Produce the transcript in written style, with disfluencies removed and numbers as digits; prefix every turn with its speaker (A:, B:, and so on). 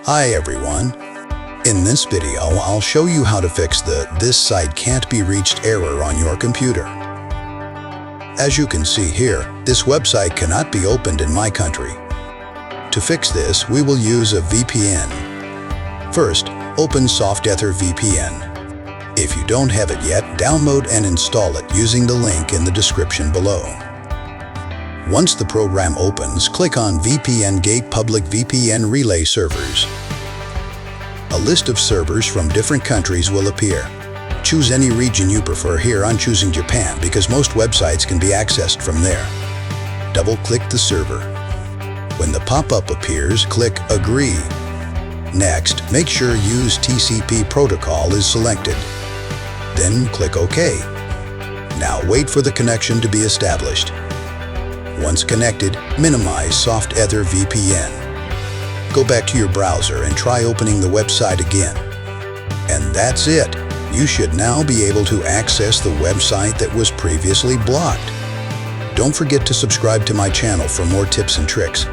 A: Hi everyone. In this video, I'll show you how to fix the "This site can't be reached" error on your computer. As you can see here, this website cannot be opened in my country. To fix this, we will use a VPN. First, open SoftEther VPN. If you don't have it yet, download and install it using the link in the description below. Once the program opens, click on VPN Gate Public VPN Relay Servers. A list of servers from different countries will appear. Choose any region you prefer. Here I'm choosing Japan because most websites can be accessed from there. Double-click the server. When the pop-up appears, click Agree. Next, make sure Use TCP Protocol is selected. Then click OK. Now wait for the connection to be established. Once connected, minimize SoftEther VPN. Go back to your browser and try opening the website again. And that's it. You should now be able to access the website that was previously blocked. Don't forget to subscribe to my channel for more tips and tricks.